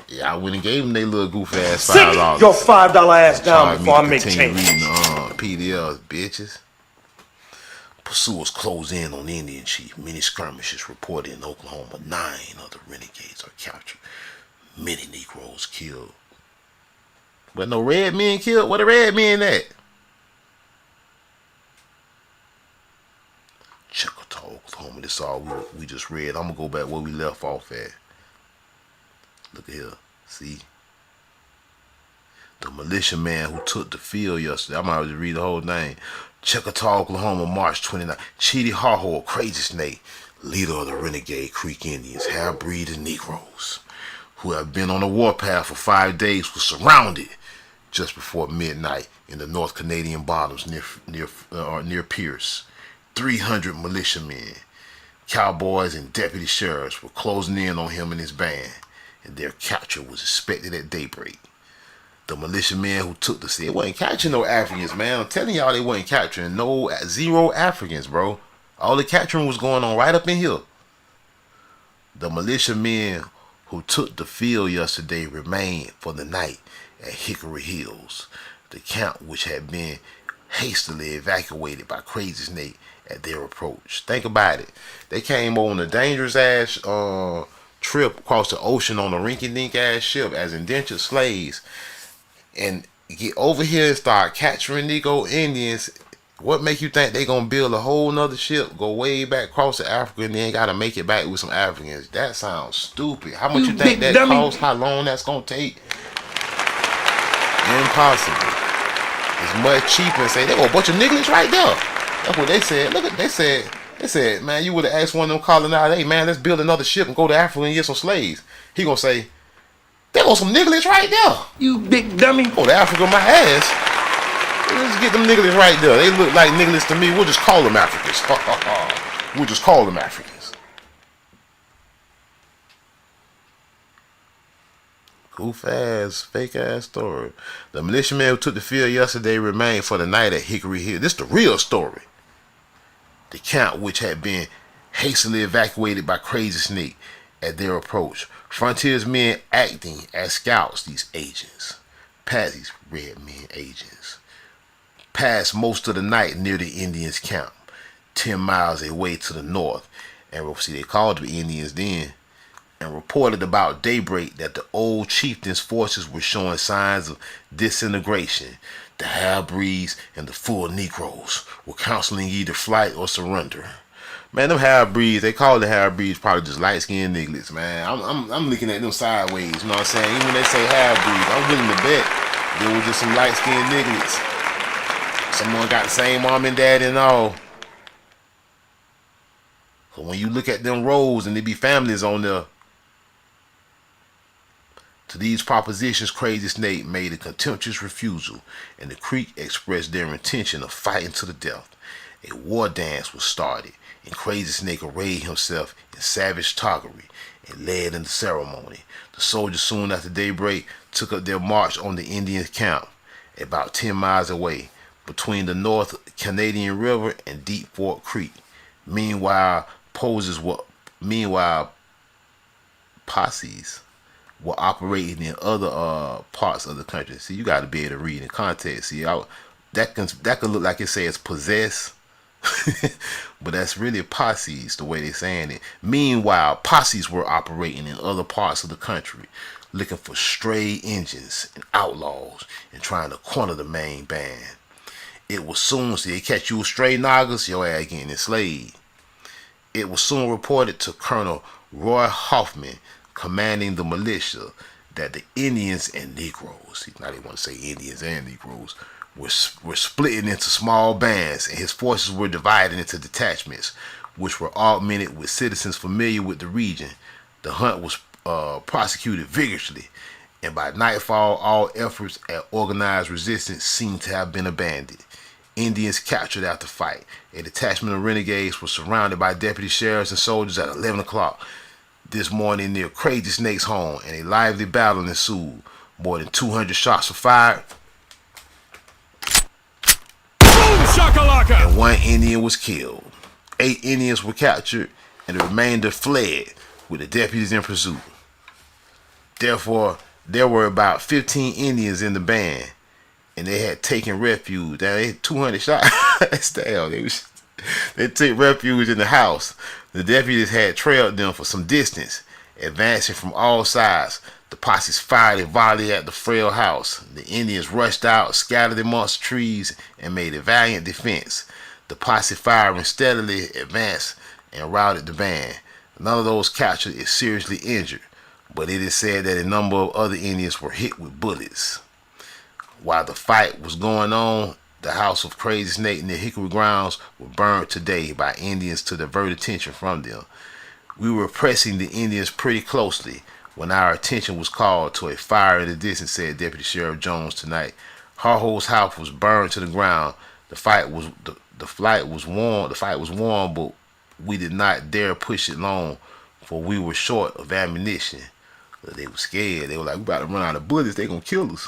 Yeah, I went and gave them their little goof ass $5. Sit your $5 ass down before I make change. Reading PDFs, bitches. Pursuers close in on Indian chief. Many skirmishes reported in Oklahoma. 9 of the renegades are captured. Many Negroes killed. But no red men killed? Where the red men at? Chickasaw, Oklahoma. This is all we just read. I'm going to go back where we left off at. Look at here. See? The militiaman who took the field yesterday. I might just read the whole name. Chickasaw, Oklahoma, March 29. Cheeto Harho, Crazy Snake, leader of the Renegade Creek Indians, half-breed and Negroes, who have been on the warpath for 5 days, were surrounded just before midnight in the North Canadian Bottoms near Pierce. 300 militiamen, cowboys, and deputy sheriffs were closing in on him and his band, and their capture was expected at daybreak. The militiamen who took the city wasn't catching no Africans, man. I'm telling y'all they wasn't capturing zero Africans, bro. All the capturing was going on right up in here. The militiamen who took the field yesterday remained for the night at Hickory Hills, the camp which had been hastily evacuated by Crazy Snake at their approach. Think about it. They came on a dangerous ass trip across the ocean on a rinky-dink ass ship as indentured slaves, and get over here and start capturing Negro Indians. What make you think they gonna build a whole nother ship, go way back across to Africa, and then gotta make it back with some Africans? That sounds stupid. How much you think that costs? How long that's gonna take? Impossible. It's much cheaper and say, they got a bunch of niggas right there. That's what they said. Look at they said, man, you would have asked one of them colonizers, hey man, let's build another ship and go to Africa and get some slaves. He gonna say, there go some niggas right there. You big dummy. Go to Africa, my ass. Let's get them niggas right there. They look like niggas to me. We'll just call them Africans. We'll just call them Africans. Goof ass, fake ass story. The militiaman who took the field yesterday remained for the night at Hickory Hill. This is the real story. The camp which had been hastily evacuated by Crazy Snake at their approach. Frontiersmen acting as scouts, these agents. These red men agents. Passed most of the night near the Indians' camp. 10 miles away to the north. And see, they called the Indians then, and reported about daybreak that the old chieftain's forces were showing signs of disintegration. The half-breeds and the full Negroes were counseling either flight or surrender. Man, them half-breeds, they call the half-breeds probably just light-skinned niggas, man. I'm looking at them sideways, you know what I'm saying? Even when they say half-breeds, I'm willing to bet they were just some light-skinned niggas. Someone got the same mom and dad and all. So when you look at them roads and there be families on there, to these propositions, Crazy Snake made a contemptuous refusal, and the Creek expressed their intention of fighting to the death. A war dance was started, and Crazy Snake arrayed himself in savage toggery and led in the ceremony. The soldiers soon after daybreak took up their march on the Indian camp, about 10 miles away, between the North Canadian River and Deep Fork Creek. Meanwhile, posses were operating in other parts of the country. See, you got to be able to read in context. See, that could look like it says possess, but that's really posses the way they're saying it. Meanwhile, posses were operating in other parts of the country, looking for stray Indians and outlaws and trying to corner the main band. It was soon, see, they catch you with stray Nagas, your ass getting enslaved. It was soon reported to Colonel Roy Hoffman, commanding the militia, that the Indians and Negroes, see, now they want to say Indians and Negroes, were splitting into small bands, and his forces were divided into detachments, which were augmented with citizens familiar with the region. The hunt was prosecuted vigorously, and by nightfall, all efforts at organized resistance seemed to have been abandoned. Indians captured after fight. A detachment of renegades was surrounded by deputy sheriffs and soldiers at 11 o'clock this morning near Crazy Snake's home, and a lively battle ensued. More than 200 shots were fired. Boom shakalaka! And 1 Indian was killed. 8 Indians were captured, and the remainder fled with the deputies in pursuit. Therefore, there were about 15 Indians in the band, and they had taken refuge. Now, they had 200 shots. Damn, they took refuge in the house. The deputies had trailed them for some distance, advancing from all sides. The posses fired a volley at the frail house. The Indians rushed out, scattered amongst trees, and made a valiant defense. The posse firing steadily advanced and routed the band. None of those captured is seriously injured, but it is said that a number of other Indians were hit with bullets. While the fight was going on, the house of Crazy Snake near Hickory Grounds were burned today by Indians to divert attention from them. We were pressing the Indians pretty closely when our attention was called to a fire in the distance, said Deputy Sheriff Jones tonight. Harho's house was burned to the ground. The fight was warm, but we did not dare push it long, for we were short of ammunition. They were scared. They were like, we about to run out of bullets. They gonna kill us.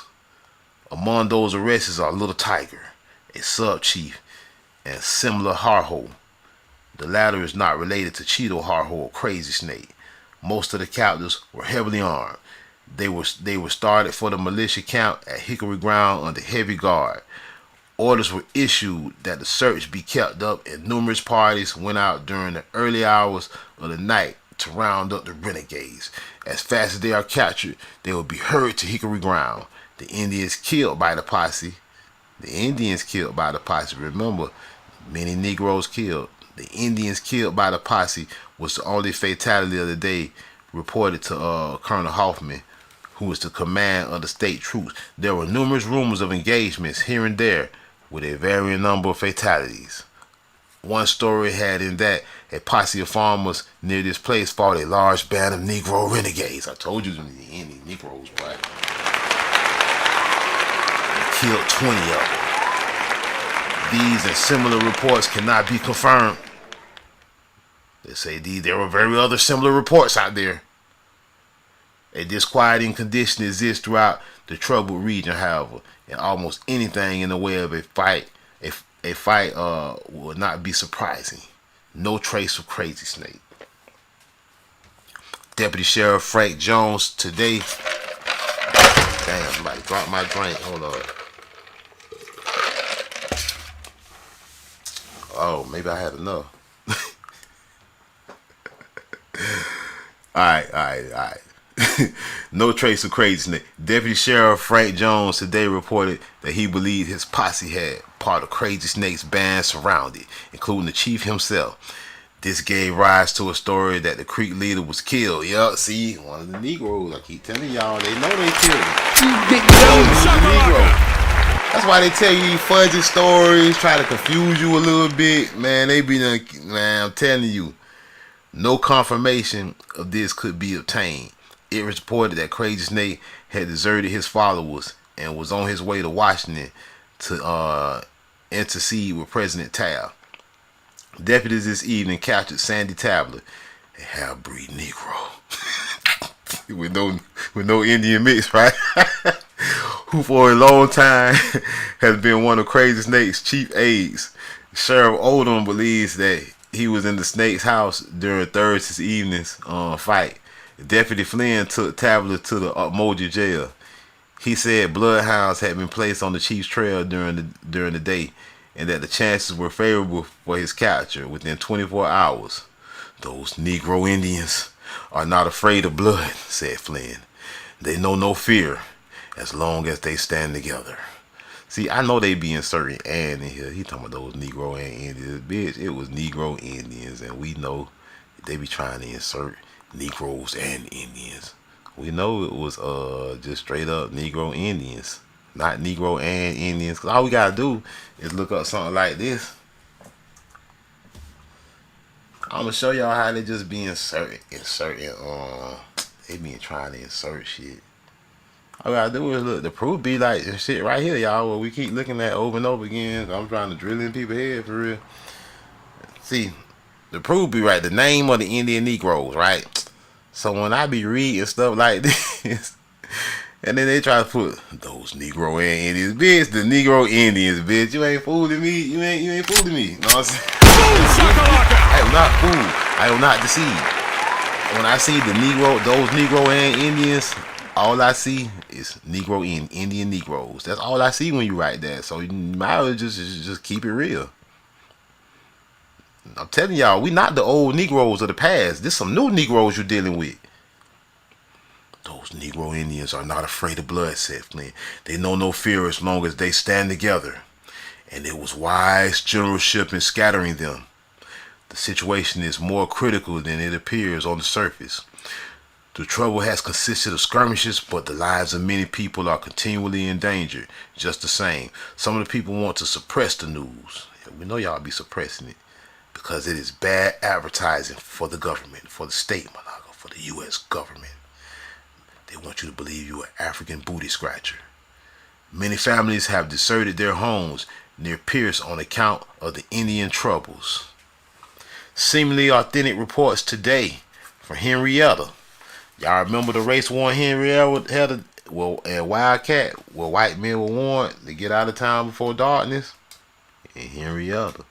Among those arrested are Little Tiger, a sub-chief, and Similar Harho. The latter is not related to Cheeto Harho or Crazy Snake. Most of the captives were heavily armed. They were started for the militia camp at Hickory Ground under heavy guard. Orders were issued that the search be kept up, and numerous parties went out during the early hours of the night to round up the renegades. As fast as they are captured, they will be hurried to Hickory Ground. The Indians killed by the posse. Remember, many Negroes killed. The Indians killed by the posse was the only fatality of the day, reported to Colonel Hoffman, who was the command of the state troops. There were numerous rumors of engagements here and there, with a varying number of fatalities. One story had in that a posse of farmers near this place fought a large band of Negro renegades. I told you the Indian Negroes, boy. Killed 20 of them. These and similar reports cannot be confirmed. They say there were very other similar reports out there. A disquieting condition exists throughout the troubled region, however, and almost anything in the way of a fight will not be surprising. No trace of Crazy Snake. Deputy Sheriff Frank Jones today. Damn, somebody dropped my drink. Hold on. Oh, maybe I had enough. Alright. No trace of Crazy Snake. Deputy Sheriff Frank Jones today reported that he believed his posse had part of Crazy Snake's band surrounded, including the chief himself. This gave rise to a story that the Creek leader was killed. Yup, see, one of the Negroes. I keep telling y'all, they know they killed him. You big dumb Negro. That's why they tell you these fuzzy stories, try to confuse you a little bit. Man, they be done, man, I'm telling you. No confirmation of this could be obtained. It was reported that Crazy Snake had deserted his followers and was on his way to Washington to intercede with President Taft. Deputies this evening captured Sandy Tabler, a half-breed Negro with no Indian mix, right? Who for a long time has been one of Crazy Snake's chief aides. Sheriff Odom believes that he was in the Snake's house during Thursday's evening's fight. Deputy Flynn took Tabler to the Moja jail. He said bloodhounds had been placed on the chief's trail during the day, and that the chances were favorable for his capture within 24 hours. Those Negro Indians are not afraid of blood, said Flynn. They know no fear as long as they stand together. See, I know they be inserting "and" in here. He talking about those Negro and Indians. Bitch, it was Negro Indians, and we know they be trying to insert Negroes and Indians. We know it was just straight up Negro Indians, not Negro and Indians. Cause all we gotta do is look up something like this. I'm gonna show y'all how they just be inserting. They be trying to insert shit. All we gotta do is look. The proof be like this shit right here, y'all. What we keep looking at over and over again. I'm trying to drill in people's head for real. See, the proof be right. The name of the Indian Negroes, right? So when I be reading stuff like this, and then they try to put those Negro and Indians, bitch, the Negro Indians, bitch. You ain't fooling me. You ain't fooling me. You know what I'm saying? I am not fooled. I am not deceived. When I see those Negro and Indians, all I see is Negro and Indian Negroes. That's all I see when you write that. So you might as well just keep it real. I'm telling y'all, we not the old Negroes of the past. This some new Negroes you're dealing with. Those Negro Indians are not afraid of blood, said Flynn. They know no fear as long as they stand together. And it was wise generalship in scattering them. The situation is more critical than it appears on the surface. The trouble has consisted of skirmishes, but the lives of many people are continually in danger, just the same. Some of the people want to suppress the news. We know y'all be suppressing it because it is bad advertising for the government, for the state, for the U.S. government. They want you to believe you're an African booty scratcher. Many families have deserted their homes near Pierce on account of the Indian troubles. Seemingly authentic reports today from Henrietta. Y'all remember the race war in Henrietta had and Wildcat, where white men were warned to get out of town before darkness? In Henrietta.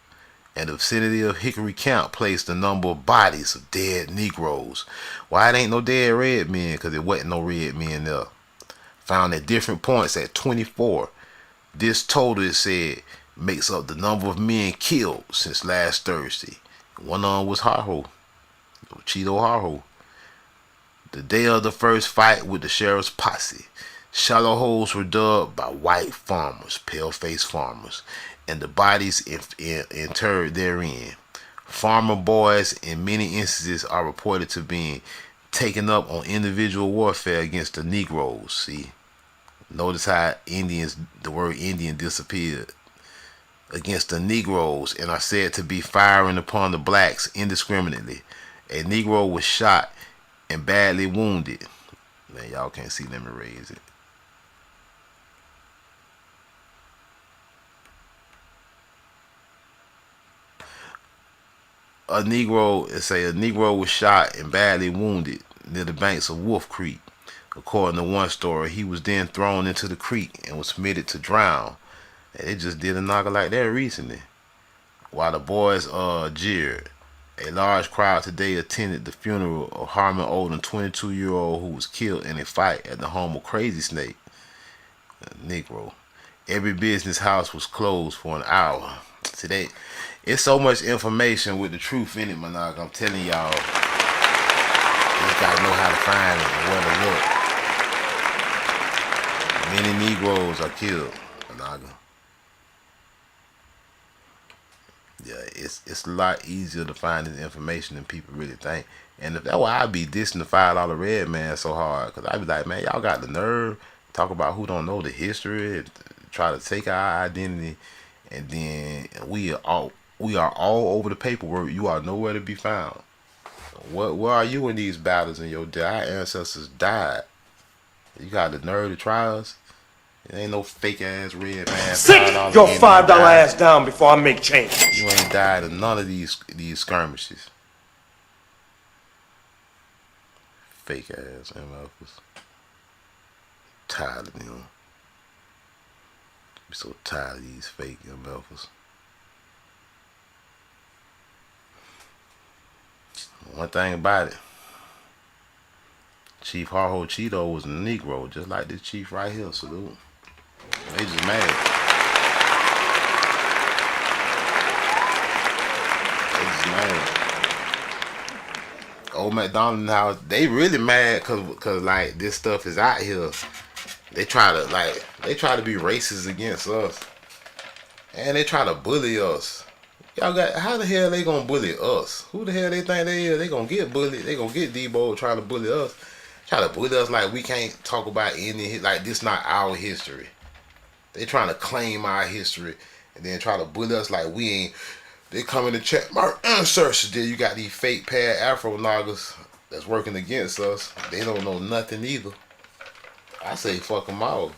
And the vicinity of Hickory Camp placed a number of bodies of dead Negroes. Why it ain't no dead red men? Because there wasn't no red men there. Found at different points at 24. This total, it said, makes up the number of men killed since last Thursday. One of them was Harho, Cheeto Harho. The day of the first fight with the sheriff's posse, shallow holes were dug by white farmers, pale-faced farmers, and the bodies interred therein. Farmer boys in many instances are reported to being taken up on individual warfare against the Negroes. See, notice how the word Indian disappeared. Against the Negroes, and are said to be firing upon the blacks indiscriminately. A Negro was shot and badly wounded. Man, y'all can't see. Let me raise it. A Negro was shot and badly wounded near the banks of Wolf Creek. According to one story, he was then thrown into the creek and was permitted to drown. And they just did a knocker like that recently. While the boys jeered. A large crowd today attended the funeral of Harmon Odom, 22-year-old, who was killed in a fight at the home of Crazy Snake, a Negro. Every business house was closed for an hour. Today, it's so much information with the truth in it, Monaga. I'm telling y'all, you just gotta know how to find it and where to look. Many Negroes are killed, Monaga. Yeah, it's a lot easier to find this information than people really think. And that's why I be dissing the $5 red man so hard. Because I be like, man, y'all got the nerve to talk about who don't know the history, and try to take our identity, and then we are all over the paperwork. You are nowhere to be found. Where are you in these battles in your day? Our ancestors died. You got the nerve to try us? It ain't no fake ass red man. Sit your $5 ass down before I make change. You ain't died in none of these skirmishes. Fake ass MFers. Tired of them. I'm so tired of these fake MFers. One thing about it, Chief Harho Cheeto was a Negro, just like this chief right here. Salute. They just mad. They just mad. Old McDonald House, they really mad cause like this stuff is out here. They try to be racist against us, and they try to bully us. Y'all got, how the hell they gonna bully us? Who the hell they think they is? They gonna get bullied. They gonna get Debo trying to bully us. Try to bully us like we can't talk about any, like this not our history. They trying to claim our history and then try to bully us like we ain't. They come in the chat, my ancestors did. You got these fake pad Afro Nagas that's working against us. They don't know nothing either. I say fuck them all.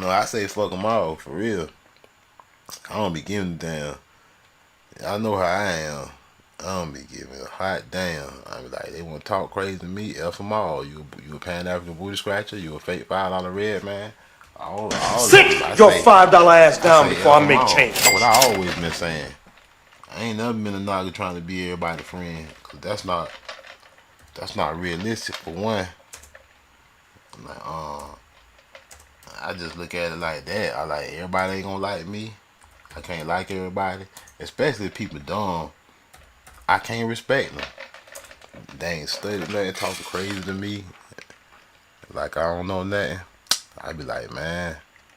No, I say fuck them all, for real. I don't be giving a damn. I know how I am. I don't be giving a hot damn. I be like, they want to talk crazy to me, F them all. You a Pan-African booty scratcher, you a fake $5 red man. Sit your $5 ass down before I make change. That's what I always been saying. I ain't never been a Naga trying to be everybody's friend, cause that's not realistic for one. Like, I just look at it like that. I like, everybody ain't gonna like me. I can't like everybody, especially if people dumb. I can't respect them. They ain't studied nothing, talking crazy to me like I don't know nothing. I be like, man,